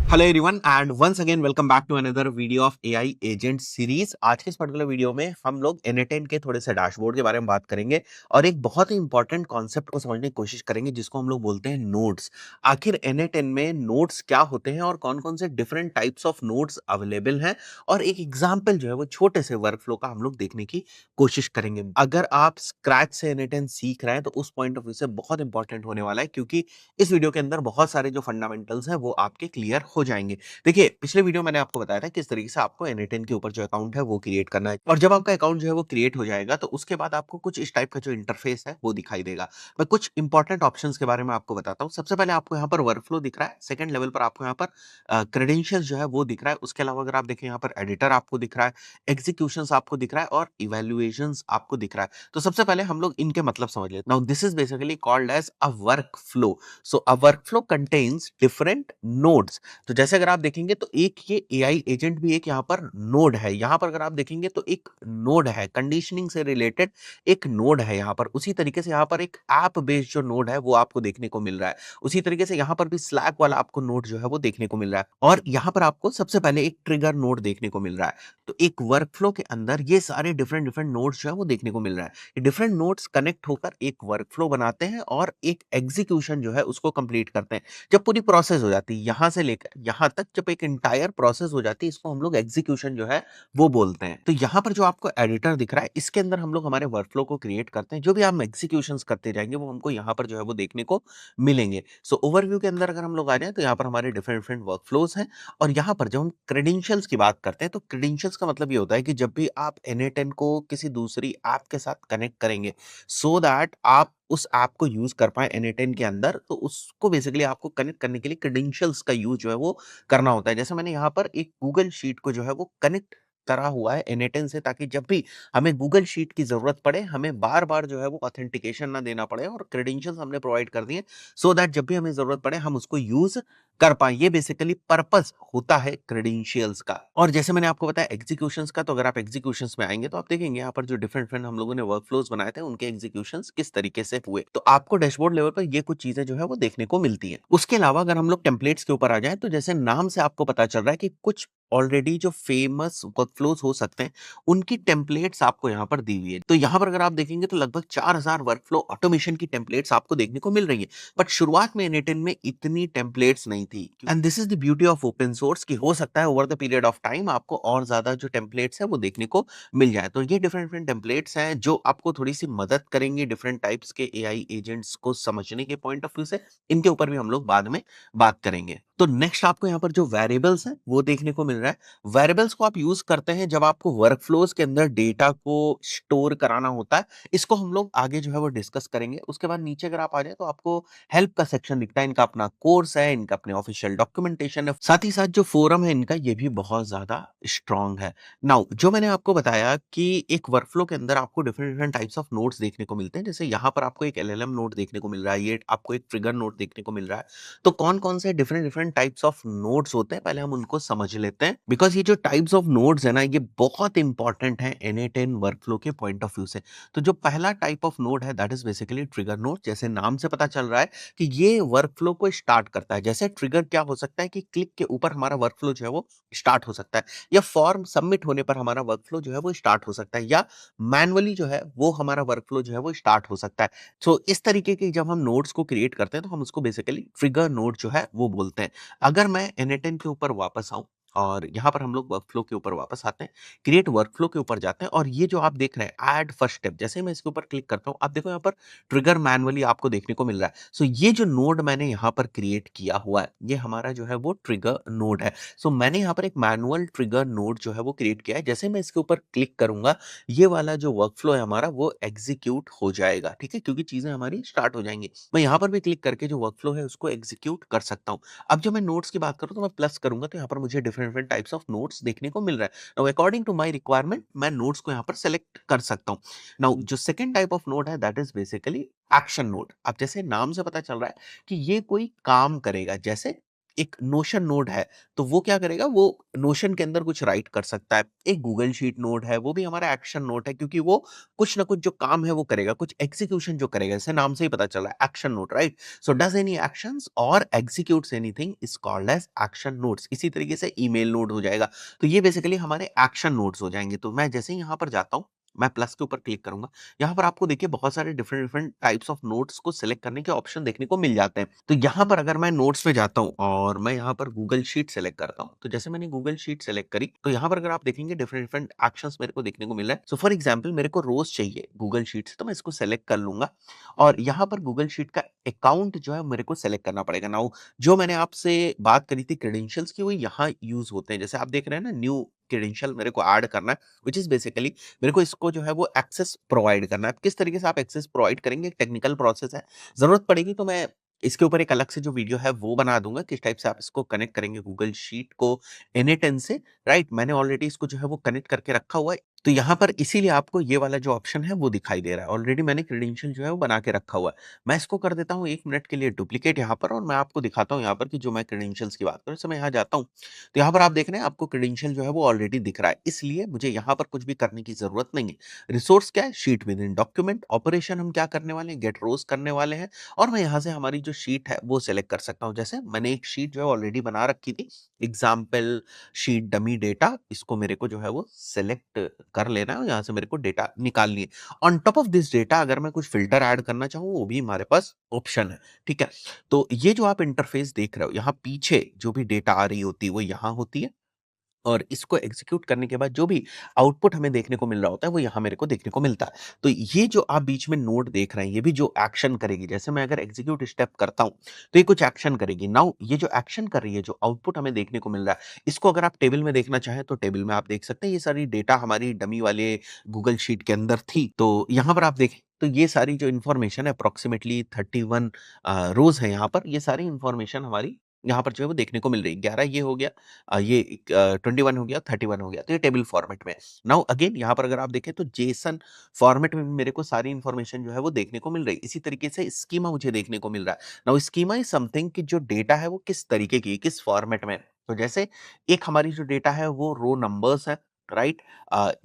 Hello everyone and once again welcome back to another video of AI agent series. आज के इस particular video में हम लोग N8N के थोड़े से डैशबोर्ड के बारे में बात करेंगे और एक बहुत ही इंपॉर्टेंट कॉन्सेप्ट को समझने की कोशिश करेंगे जिसको हम लोग बोलते हैं नोड्स। आखिर N8N में नोड्स क्या होते हैं और कौन कौन से different types of nodes available हैं और एक एग्जाम्पल जो है वो छोटे से वर्क फ्लो का हम लोग देखने की कोशिश करेंगे। अगर आप स्क्रैच से N8N सीख रहे हैं तो उस पॉइंट ऑफ व्यू से बहुत इंपॉर्टेंट होने वाला है, क्योंकि इस वीडियो के अंदर बहुत सारे जो फंडामेंटल्स हैं वो आपके क्लियर हो जाएंगे। देखिए, पिछले वीडियो मैंने आपको बताया था किस तरीके से आपको N8N के ऊपर जो अकाउंट है वो क्रिएट करना है, और जब आपका अकाउंट जो है वो क्रिएट हो जाएगा तो उसके बाद आपको कुछ इस टाइप का जो इंटरफेस है वो दिखाई देगा। मैं कुछ इंपॉर्टेंट ऑप्शंस के बारे में आपको बताता हूँ। सबसे पहले आपको यहाँ पर वर्कफ्लो दिख रहा है, सेकंड लेवल पर आपको यहाँ पर क्रेडेंशियल्स जो है वो दिख रहा है। उसके अलावा अगर आप देखें यहाँ पर एडिटर आपको दिख रहा है, एग्जीक्यूशंस आपको दिख रहा है और इवैल्यूएशंस आपको दिख रहा है। तो सबसे पहले हम लोग इनके मतलब समझ लेते हैं। Now this is basically called as a workflow. So a workflow contains different nodes. तो जैसे अगर आप देखेंगे तो एक ये एआई एजेंट भी एक यहाँ पर नोड है। यहाँ पर अगर आप देखेंगे तो एक नोड है, कंडीशनिंग से रिलेटेड एक नोड है यहाँ पर। उसी तरीके से यहाँ पर एक ऐप बेस्ड जो नोड है वो आपको देखने को मिल रहा है। उसी तरीके से यहाँ पर भी स्लैक वाला आपको नोड जो है वो देखने को मिल रहा है, और यहाँ पर आपको सबसे पहले एक ट्रिगर नोड देखने को मिल रहा है। तो एक वर्कफ्लो के अंदर ये सारे डिफरेंट डिफरेंट नोड्स जो है वो देखने को मिल रहा है। ये डिफरेंट नोड्स कनेक्ट होकर एक वर्कफ्लो बनाते हैं और एक एग्जीक्यूशन जो है उसको कंप्लीट करते हैं। जब पूरी प्रोसेस हो जाती है यहां से लेकर यहां तक, जब एक इंटायर प्रोसेस हो जाती है, इसको हम लोग एग्जीक्यूशन जो है वो बोलते हैं। तो यहाँ पर जो आपको एडिटर दिख रहा है इसके अंदर हम लोग हमारे वर्कफ्लो को क्रिएट करते हैं। जो भी हम एग्जीक्यूशंस करते जाएंगे वो हमको यहाँ पर जो है वो देखने को मिलेंगे। सो ओवरव्यू के अंदर अगर हम लोग आ जाए तो यहाँ पर हमारे डिफरेंट डिफरेंट वर्कफ्लोज हैं। और यहाँ पर जब हम क्रेडेंशियल्स की बात करते हैं तो क्रेडेंशियल्स का मतलब ये होता है कि जब भी आप N8N को किसी दूसरी ऐप के साथ कनेक्ट करेंगे सो दैट आप उस ऐप को यूज कर पाए N8N के अंदर, तो उसको बेसिकली आपको कनेक्ट करने के लिए क्रेडेंशियल्स का यूज जो है वो करना होता है। जैसे मैंने यहाँ पर एक गूगल शीट को जो है वो कनेक्ट करा हुआ है N8N से, ताकि जब भी हमें गूगल शीट की जरूरत पड़े हमें बार बार जो है वो ऑथेंटिकेशन ना देना पड़े, और क्रेडेंशियल्स हमने प्रोवाइड कर दिए सो दैट जब भी हमें जरूरत पड़े हम उसको यूज कर पाए। ये बेसिकली पर्पस होता है क्रेडेंशियल्स का। और जैसे मैंने आपको बताया एग्जीक्यूशंस का, तो अगर आप एग्जीक्यूशंस में आएंगे तो आप देखेंगे यहाँ पर जो डिफरेंट डिफरेंट हम लोगों ने वर्कफ्लोज बनाए थे उनके एग्जीक्यूशंस किस तरीके से हुए। तो आपको डैशबोर्ड लेवल पर ये कुछ चीजें जो है वो देखने को मिलती है। उसके अलावा अगर हम लोग टेम्पलेट्स के ऊपर आ जाए तो जैसे नाम से आपको पता चल रहा है कि कुछ ऑलरेडी जो फेमस वर्कफ्लोज हो सकते हैं उनकी टेम्पलेट्स आपको यहाँ पर दी हुई है। तो यहाँ पर अगर आप देखेंगे तो लगभग 4000 वर्कफ्लो ऑटोमेशन की टेम्पलेट्स आपको देखने को मिल रही है। बट शुरुआत में N8N में इतनी टेम्पलेट्स नहीं थी, and this is the beauty of open source कि हो सकता है over the period of time आपको और ज्यादा जो टेम्पलेट्स है वो देखने को मिल जाए। तो ये डिफरेंट डिफरेंट टेम्पलेट्स हैं जो आपको थोड़ी सी मदद करेंगे डिफरेंट टाइप्स के एआई एजेंट्स को समझने के पॉइंट ऑफ व्यू से। इनके ऊपर भी हम लोग बाद में बात करेंगे। तो नेक्स्ट आपको यहाँ पर जो वेरिएबल्स हैं वो देखने को मिल रहा है। वेरिएबल्स को आप यूज करते हैं जब आपको वर्कफ्लोज के अंदर डेटा को स्टोर कराना होता है। इसको हम लोग आगे जो है वो डिस्कस करेंगे। उसके बाद नीचे अगर आप आ जाए तो आपको हेल्प का सेक्शन दिखता है। इनका अपना कोर्स है, इनका अपने ऑफिशियल डॉक्यूमेंटेशन है, साथ ही साथ जो फोरम है इनका ये भी बहुत ज्यादा स्ट्रांग है। नाउ जो मैंने आपको बताया कि एक वर्कफ्लो के अंदर आपको different different types of notes देखने को मिलते हैं। जैसे यहाँ पर आपको एक LLM नोट देखने को मिल रहा है, ये आपको एक ट्रिगर नोट देखने को मिल रहा है। तो कौन कौन से different different types of notes होते हैं पहले हम उनको समझ लेते हैं, बिकॉज ये जो टाइप्स ऑफ नोट्स है ना ये बहुत इंपॉर्टेंट है N8N वर्कफ्लो के पॉइंट ऑफ व्यू से। तो जो पहला टाइप ऑफ नोड है that is basically trigger node. जैसे नाम से पता चल रहा है कि ये वर्कफ्लो को स्टार्ट करता है। जैसे ट्रिगर क्या हो सकता है कि क्लिक के ऊपर हमारा वर्कफ्लो जो है वो स्टार्ट हो सकता है, या फॉर्म सबमिट होने पर हमारा वर्कफ्लो जो है वो स्टार्ट हो सकता है, या मैनुअली जो है वो हमारा वर्कफ्लो जो है वो स्टार्ट हो सकता है। सो इस तरीके की जब हम नोड्स को क्रिएट करते हैं तो हम उसको बेसिकली ट्रिगर नोड जो है वो बोलते हैं। अगर मैं N8N के ऊपर वापस आऊं और यहाँ पर हम लोग वर्कफ्लो के ऊपर वापस आते हैं, क्रिएट वर्कफ्लो के ऊपर जाते हैं, और ये जो आप देख रहे हैं ऐड फर्स्ट स्टेप, जैसे ही मैं इसके ऊपर क्लिक करता हूँ आप देखो यहाँ पर ट्रिगर मैनुअली आपको देखने को मिल रहा है। सो ये जो नोड मैंने यहाँ पर क्रिएट किया हुआ है ये हमारा जो है वो ट्रिगर नोड है। सो मैंने यहाँ पर एक मैनुअल ट्रिगर नोड जो है वो क्रिएट किया है। जैसे मैं इसके ऊपर क्लिक करूंगा ये वाला जो वर्कफ्लो है हमारा वो एग्जीक्यूट हो जाएगा, ठीक है, क्योंकि चीजें हमारी स्टार्ट हो जाएंगी। मैं यहाँ पर भी क्लिक करके जो वर्कफ्लो है उसको एग्जीक्यूट कर सकता हूँ। अब जब मैं नोट्स की बात करूँ तो मैं प्लस करूंगा तो यहाँ पर मुझे different different types of notes देखने को मिल रहा है। Now according to my requirement मैं नोट्स को यहाँ पर सेलेक्ट कर सकता हूँ। नाउ जो सेकंड टाइप ऑफ नोट है that is basically action note. अब जैसे नाम से पता चल रहा है कि ये कोई काम करेगा, जैसे एक नोशन नोड है, तो वो क्या करेगा, वो नोशन के अंदर कुछ राइट कर सकता है। एक गूगल शीट नोड है, वो भी हमारा एक्शन नोड है, क्योंकि वो कुछ ना कुछ जो काम है वो करेगा, कुछ एग्जीक्यूशन जो करेगा, जैसे नाम से ही पता चला action node, right? So does any actions और executes anything is called as action nodes. इसी तरीके से ईमेल नोड हो जाएगा। तो ये बेसिकली हमारे एक्शन नोड्स हो जाएंगे। तो मैं जैसे ही यहाँ पर जाता हूँ, मैं प्लस के ऊपर क्लिक करूंगा, यहाँ पर आपको देखिए बहुत सारे different different types of notes को सिलेक्ट करने के ऑप्शन देखने को मिल जाते हैं। तो यहाँ पर अगर मैं नोट्स पे जाता हूँ और मैं यहाँ पर गूगल शीट सेलेक्ट करता हूँ, तो जैसे मैंने गूगल शीट सेलेक्ट करी, तो यहाँ पर अगर आप देखेंगे डिफरेंट डिफरेंट एक्शंस मेरे को देखने को मिल रहा है। सो फॉर एग्जाम्पल मेरे को रोज चाहिए गूगल शीट से, तो मैं इसको सेलेक्ट कर लूंगा और यहाँ पर गूगल शीट का अकाउंट जो है मेरे को सेलेक्ट करना पड़ेगा। नाउ जो मैंने आपसे बात करी थी क्रेडेंशियल्स की, वो यहाँ यूज होते हैं। जैसे आप देख रहे हैं ना, न्यू क्रेडेंशियल मेरे को ऐड करना है, विच इज बेसिकली मेरे को इसको जो है वो एक्सेस प्रोवाइड करना है। अब किस तरीके से आप एक्सेस प्रोवाइड करेंगे, एक टेक्निकल प्रोसेस है। जरूरत पड़ेगी तो मैं इसके ऊपर एक अलग से जो वीडियो है वो बना दूंगा, किस टाइप से आप इसको कनेक्ट करेंगे गूगल शीट को NA10 से, राइट? मैंने ऑलरेडी इसको जो है वो कनेक्ट करके रखा हुआ है। तो यहाँ पर इसीलिए आपको ये वाला जो ऑप्शन है वो दिखाई दे रहा है। ऑलरेडी मैंने क्रेडेंशियल जो है वो बना के रखा हुआ है। मैं इसको कर देता हूँ 1 मिनट के लिए डुप्लीकेट यहाँ पर, और मैं आपको दिखाता हूँ यहाँ पर कि जो मैं क्रेडेंशियल्स की बात करूँ। जैसे मैं यहाँ जाता हूँ, तो यहाँ पर आप देख रहे हैं आपको क्रेडेंशियल जो है वो ऑलरेडी दिख रहा है, इसलिए मुझे यहाँ पर कुछ भी करने की जरूरत नहीं है। रिसोर्स क्या है? Sheet with in document. Operation हम क्या करने वाले हैं? गेट रोज करने वाले हैं। और मैं यहाँ से हमारी जो शीट है वो सिलेक्ट कर सकता हूँ। जैसे मैंने एक शीट जो है ऑलरेडी बना रखी थी, एग्जाम्पल शीट डमी डेटा, इसको मेरे को जो है वो सिलेक्ट कर लेना है और यहाँ से मेरे को डेटा निकालनी है। On top of this data अगर मैं कुछ फिल्टर ऐड करना चाहूँ, वो भी हमारे पास ऑप्शन है। ठीक है, तो ये जो आप इंटरफेस देख रहे हो, यहाँ पीछे जो भी डेटा आ रही होती है वो यहाँ होती है, और इसको एग्जीक्यूट करने के बाद जो भी आउटपुट हमें देखने को मिल रहा होता है वो यहाँ मेरे को देखने को मिलता है। तो ये जो आप बीच में नोड देख रहे हैं, ये भी जो एक्शन करेगी, जैसे मैं अगर एग्जीक्यूट स्टेप करता हूँ तो ये कुछ एक्शन करेगी। नाउ ये जो एक्शन कर रही है, जो आउटपुट हमें देखने को मिल रहा है, इसको अगर आप टेबल में देखना चाहें तो टेबल में आप देख सकते हैं। ये सारी डेटा हमारी डमी वाले गूगल शीट के अंदर थी, तो यहाँ पर आप देखें तो ये सारी जो इन्फॉर्मेशन है, अप्रोक्सीमेटली 31 रोज है यहाँ पर, ये सारी इन्फॉर्मेशन हमारी यहाँ पर जो है वो देखने को मिल रही है। 11 ये हो गया, ये 21 हो गया, 31 हो गया, तो ये टेबल फॉर्मेट में है। नाउ अगेन यहाँ पर अगर आप देखें तो जेसन फॉर्मेट में भी मेरे को सारी इंफॉर्मेशन जो है वो देखने को मिल रही है। इसी तरीके से स्कीमा मुझे देखने को मिल रहा है। नाउ स्कीमा इज समथिंग कि जो डेटा है वो किस तरीके की है, किस फॉर्मेट में है। तो जैसे एक हमारी जो डेटा है वो रो नंबर्स है, राइट?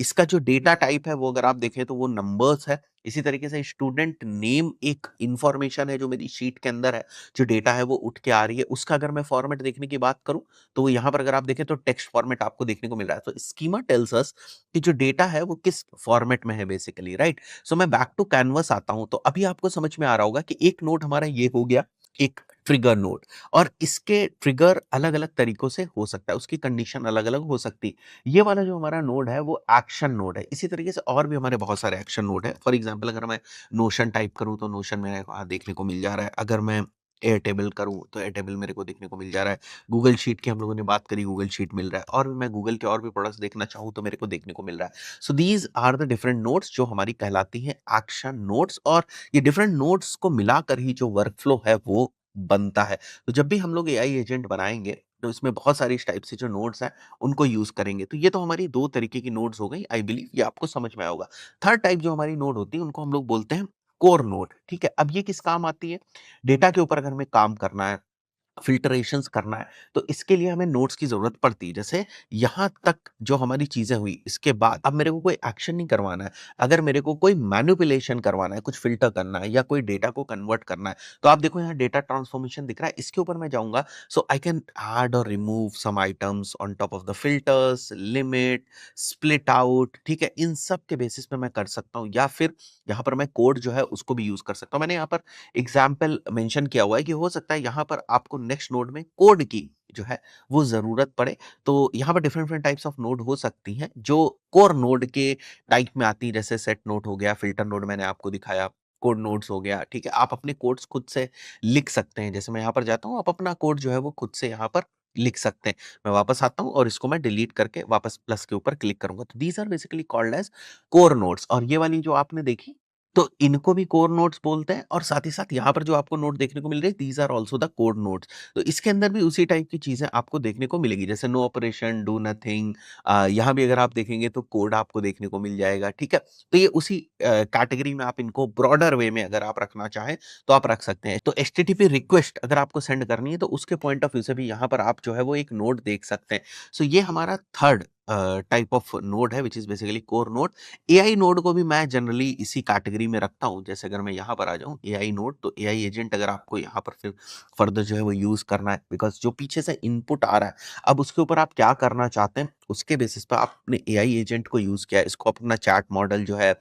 इसका जो डेटा टाइप है वो अगर आप देखें तो वो नंबर्स है। इसी तरीके से स्टूडेंट नेम एक इंफॉर्मेशन है जो मेरी शीट के अंदर है, जो डेटा है वो उठ के आ रही है। उसका अगर मैं फॉर्मेट देखने की बात करूं, तो यहाँ पर अगर आप देखें तो टेक्स्ट फॉर्मेट आपको देखने को मिल रहा है। तो स्कीमा टेल्स अस कि जो डेटा है वो किस फॉर्मेट में है बेसिकली, राइट? सो मैं बैक टू कैनवस आता हूं, तो अभी आपको समझ में आ रहा होगा कि एक नोड हमारा ये हो गया, एक ट्रिगर नोड, और इसके ट्रिगर अलग अलग तरीकों से हो सकता है, उसकी कंडीशन अलग अलग हो सकती है। ये वाला जो हमारा नोड है वो एक्शन नोड है। इसी तरीके से और भी हमारे बहुत सारे एक्शन नोड है। फॉर एग्जाम्पल अगर मैं नोशन टाइप करूं तो नोशन मेरे को देखने को मिल जा रहा है। अगर मैं एयरटेबल करूँ तो एयरटेबल मेरे को देखने को मिल जा रहा है। गूगल शीट की हम लोगों ने बात करी, गूगल शीट मिल रहा है, और भी मैं गूगल के और भी प्रोडक्ट्स देखना चाहूँ तो मेरे को देखने को मिल रहा है। So these are the different notes जो हमारी कहलाती हैं एक्शन नोट्स, और ये डिफरेंट नोट्स को मिलाकर ही जो वर्कफ्लो है वो बनता है। तो जब भी हम लोग एआई एजेंट बनाएंगे तो इसमें बहुत सारी इस टाइप से जो नोट्स हैं उनको यूज करेंगे। तो ये तो हमारी 2 तरीके की नोट्स हो गई। आई बिलीव ये आपको समझ में आया होगा। थर्ड टाइप जो हमारी नोड होती है उनको हम लोग बोलते हैं कोर नोड। ठीक है, अब ये किस काम आती है? डेटा के ऊपर अगर हमें काम करना है, फ़िल्टरेशंस करना है, तो इसके लिए हमें नोट्स की ज़रूरत पड़ती है। जैसे यहाँ तक जो हमारी चीज़ें हुई, इसके बाद अब मेरे को कोई एक्शन नहीं करवाना है। अगर मेरे को कोई मैनिपुलेशन करवाना है, कुछ फ़िल्टर करना है या कोई डेटा को कन्वर्ट करना है, तो आप देखो यहाँ डेटा ट्रांसफ़ॉर्मेशन दिख रहा है, इसके ऊपर मैं जाऊँगा, सो आई कैन ऐड और remove some items on top of the filters, limit, split out, ठीक है? इन सब के बेसिस पे मैं कर सकता हूँ, या फिर यहाँ पर मैं कोड जो है उसको भी यूज़ कर सकता हूँ। मैंने यहाँ पर एग्जाम्पल मेंशन किया हुआ है कि हो सकता है यहाँ पर आपको नेक्स्ट नोड में कोड की जो है वो ज़रूरत पड़े। तो यहाँ पर different different types of node हो सकती हैं जो कोर नोड के टाइप में आती हैं। जैसे सेट नोड हो गया, फिल्टर नोड मैंने आपको दिखाया, कोड नोड्स हो गया, ठीक है? आप अपने कोड्स खुद से लिख सकते हैं। जैसे मैं यहाँ पर जाता हूँ, आप अपना कोड जो है वो खुद से यहाँ पर लिख सकते हैं। मैं वापस आता हूँ और इसको मैं डिलीट करके वापस प्लस के ऊपर क्लिक करूंगा। तो these are basically called as core nodes. और ये वाली जो आपने देखी तो इनको भी कोर नोड्स बोलते हैं और साथ ही साथ यहाँ पर जो आपको नोड देखने को मिल रहे हैं these are also the core nodes. तो इसके अंदर भी उसी टाइप की चीजें आपको देखने को मिलेगी, जैसे नो ऑपरेशन, डू नथिंग। यहाँ भी अगर आप देखेंगे तो कोड आपको देखने को मिल जाएगा, ठीक है। तो ये उसी कैटेगरी में आप इनको ब्रॉडर वे में अगर आप रखना चाहें तो आप रख सकते हैं। तो एचटीटीपी रिक्वेस्ट अगर आपको सेंड करनी है तो उसके पॉइंट ऑफ व्यू से भी यहाँ पर आप जो है वो एक नोड देख सकते हैं। सो ये हमारा थर्ड टाइप ऑफ नोड है which is basically core node. AI node को भी मैं जनरली इसी कैटेगरी में रखता हूँ। जैसे अगर मैं यहाँ पर आ जाऊँ एआई नोड, तो एआई एजेंट अगर आपको यहाँ पर फिर फर्दर जो है वो यूज करना है, बिकॉज जो पीछे से इनपुट आ रहा है, अब उसके ऊपर आप क्या करना चाहते हैं उसके बेसिस पर आपने एआई एजेंट को यूज किया है। इसको अपना चैट मॉडल जो है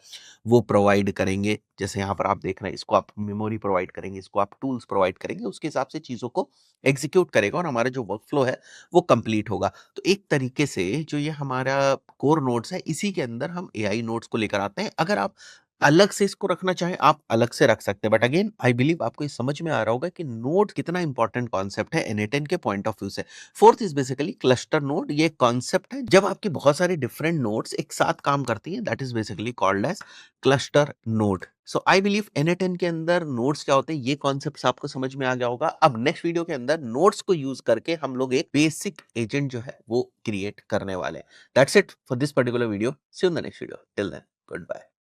वो प्रोवाइड करेंगे, जैसे यहाँ पर आप देख रहे हैं, इसको आप मेमोरी प्रोवाइड करेंगे, इसको आप टूल्स प्रोवाइड करेंगे, उसके हिसाब से चीजों को एग्जीक्यूट करेगा और हमारा जो वर्क फ्लो है वो कंप्लीट होगा। तो एक तरीके से जो ये हमारा कोर नोड्स है, इसी के अंदर हम एआई नोड्स को लेकर आते हैं। अगर आप अलग से इसको रखना चाहें आप अलग से रख सकते हैं, बट अगेन आई बिलीव आपको ये समझ में आ रहा होगा कि नोड कितना इंपॉर्टेंट कॉन्सेप्ट है N8N के पॉइंट ऑफ व्यू से। Fourth is basically cluster node. ये कॉन्सेप्ट है जब आपकी बहुत सारी डिफरेंट नोड्स एक साथ काम करती हैं, that is basically called as cluster node. So I believe N8N के अंदर नोड्स क्या होते हैं ये कॉन्सेप्ट आपको समझ में आ गया होगा। अब नेक्स्ट वीडियो के अंदर नोड्स को यूज करके हम लोग एक बेसिक एजेंट जो है वो क्रिएट करने वाले हैं। That's it for this particular video. See you in the next video. Till then, good bye.